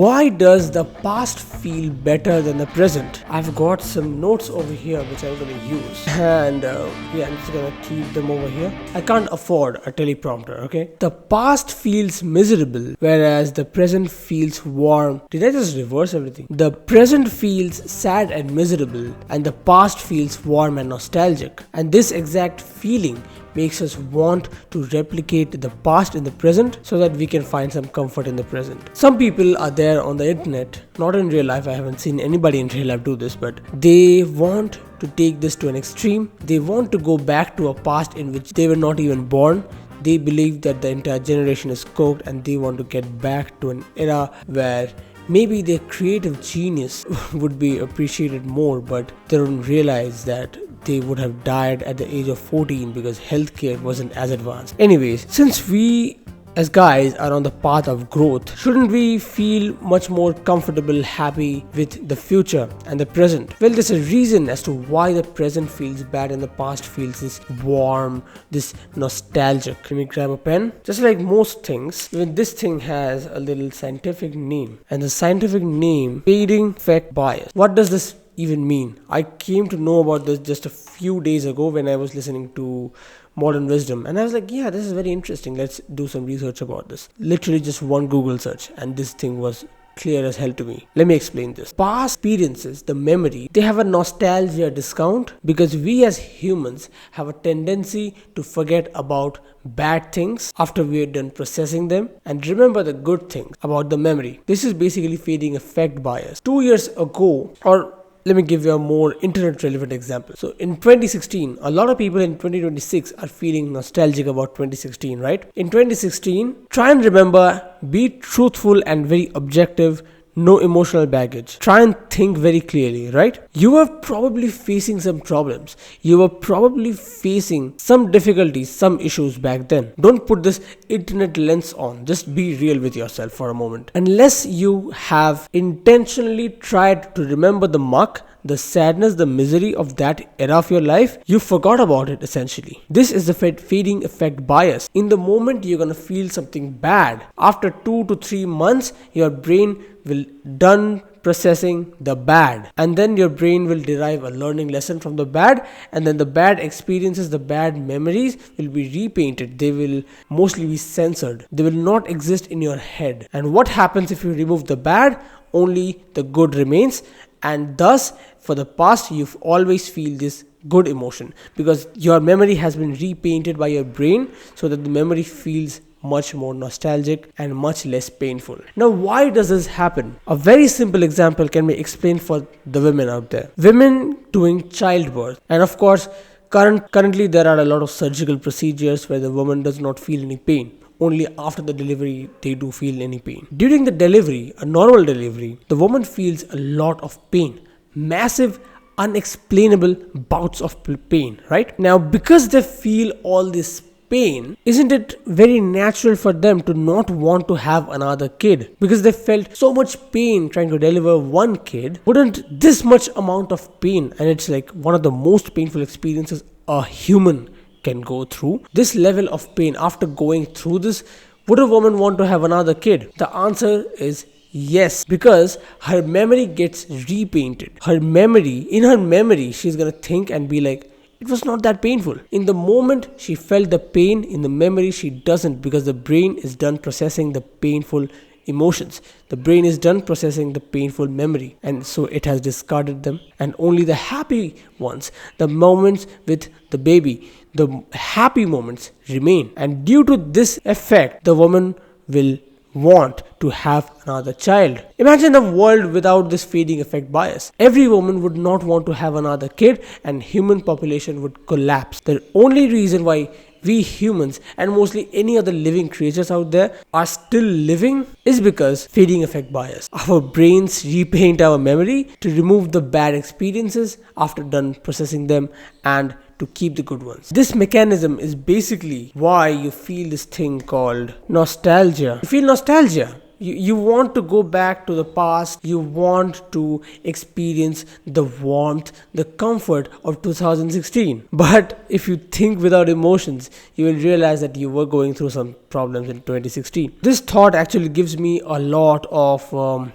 Why does the past feel better than the present? I've got some notes over here which I'm going to use, and I'm just going to keep them over here. I can't afford a teleprompter, okay? The past feels miserable, whereas the present feels warm. Did I just reverse everything? The present feels sad and miserable, and the past feels warm and nostalgic. And this exact feeling makes us want to replicate the past in the present so that we can find some comfort in the present. Some people are there on the internet, not in real life, I haven't seen anybody in real life do this, but they want to take this to an extreme. They want to go back to a past in which they were not even born. They believe that the entire generation is cooked, and they want to get back to an era where maybe their creative genius would be appreciated more, but they don't realize that they would have died at the age of 14 because healthcare wasn't as advanced. Anyways, since we as guys are on the path of growth, shouldn't we feel much more comfortable, happy with the future and the present? Well, there's a reason as to why the present feels bad and the past feels this warm, this nostalgic. Let me grab a pen. Just like most things, even this thing has a little scientific name, and the scientific name, fading effect bias. What does this even mean? I came to know about this just a few days ago when I was listening to Modern Wisdom, and I was like, yeah, this is very interesting, let's do some research about this. Literally just one Google search and this thing was clear as hell to me. Let me explain this. Past experiences, the memory, they have a nostalgia discount because we as humans have a tendency to forget about bad things after we are done processing them and remember the good things about the memory. This is basically fading effect bias. 2 years ago, or let me give you a more internet relevant example. So in 2016, a lot of people in 2026 are feeling nostalgic about 2016, right? In 2016, try and remember, be truthful and very objective, no emotional baggage. Try and think very clearly, right? You were probably facing some problems. You were probably facing some difficulties, some issues back then. Don't put this internet lens on. Just be real with yourself for a moment. Unless you have intentionally tried to remember the muck, the sadness, the misery of that era of your life, you forgot about it essentially. This is the fading effect bias. In the moment you're gonna feel something bad, after 2 to 3 months, your brain will done processing the bad, and then your brain will derive a learning lesson from the bad, and then the bad experiences, the bad memories will be repainted. They will mostly be censored. They will not exist in your head. And what happens if you remove the bad? Only the good remains, and thus for the past you always feel this good emotion because your memory has been repainted by your brain so that the memory feels much more nostalgic and much less painful. Now, why does this happen? A very simple example can be explained for the women out there. Women doing childbirth, and of course currently there are a lot of surgical procedures where the woman does not feel any pain. Only after the delivery they do feel any pain. During the delivery, a normal delivery, the woman feels a lot of pain, massive unexplainable bouts of pain, right? Now, because they feel all this pain, isn't it very natural for them to not want to have another kid? Because they felt so much pain trying to deliver one kid. Wouldn't this much amount of pain, and it's like one of the most painful experiences a human can go through, this level of pain, after going through this, would a woman want to have another kid? The answer is yes, because her memory gets repainted. In her memory, she's gonna think and be like, it was not that painful. In the moment she felt the pain, in the memory she doesn't, because the brain is done processing the painful emotions. The brain is done processing the painful memory, and so it has discarded them, and only the happy ones, the moments with the baby, the happy moments remain. And due to this effect, the woman will want to have another child. Imagine a world without this fading effect bias. Every woman would not want to have another kid, and human population would collapse. The only reason why we humans and mostly any other living creatures out there are still living is because fading effect bias. Our brains repaint our memory to remove the bad experiences after done processing them and to keep the good ones. This mechanism is basically why you feel this thing called nostalgia. You feel nostalgia. You want to go back to the past. You want to experience the warmth, the comfort of 2016. But if you think without emotions, you will realize that you were going through some problems in 2016. This thought actually gives me a lot of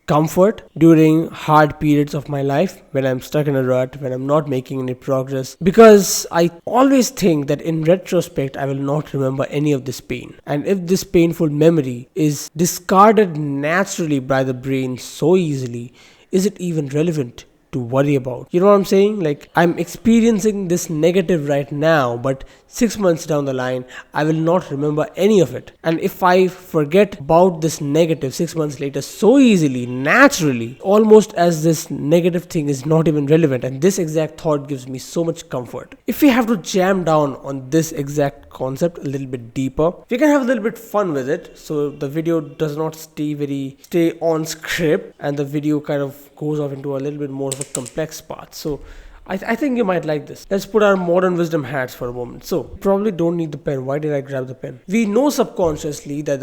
comfort during hard periods of my life, when I'm stuck in a rut, when I'm not making any progress, because I always think that in retrospect I will not remember any of this pain. And if this painful memory is discarded naturally by the brain so easily, is it even relevant to worry about? You know what I'm saying? Like, I'm experiencing this negative right now, but 6 months down the line, I will not remember any of it. And if I forget about this negative 6 months later so easily, naturally, almost as this negative thing is not even relevant, and this exact thought gives me so much comfort. If we have to jam down on this exact concept a little bit deeper, we can have a little bit fun with it, so the video does not stay on script, and the video kind of goes off into a little bit more of a complex path. So I think you might like this. Let's put our modern wisdom hats for a moment. So, probably don't need the pen. Why did I grab the pen? We know subconsciously that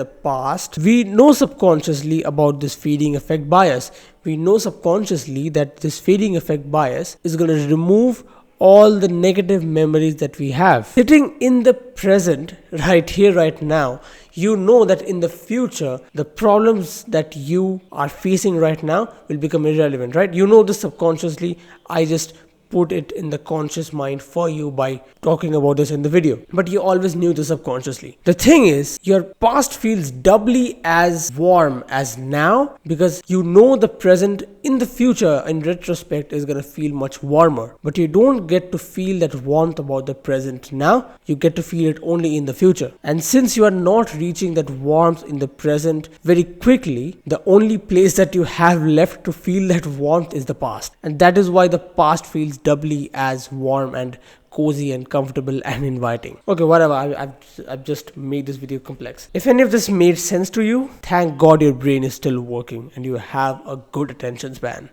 we know subconsciously about this feeding effect bias. We know subconsciously that this feeding effect bias is going to remove all the negative memories that we have. Sitting in the present, right here, right now, you know that in the future, the problems that you are facing right now will become irrelevant, right? You know this subconsciously. I just put it in the conscious mind for you by talking about this in the video, but you always knew this subconsciously. The thing is, your past feels doubly as warm as now, because you know the present in the future in retrospect is going to feel much warmer, but you don't get to feel that warmth about the present now. You get to feel it only in the future. And since you are not reaching that warmth in the present very quickly, the only place that you have left to feel that warmth is the past, and that is why the past feels doubly as warm and cozy and comfortable and inviting. Okay, whatever. I've just made this video complex. If any of this made sense to you, thank God your brain is still working and you have a good attention span.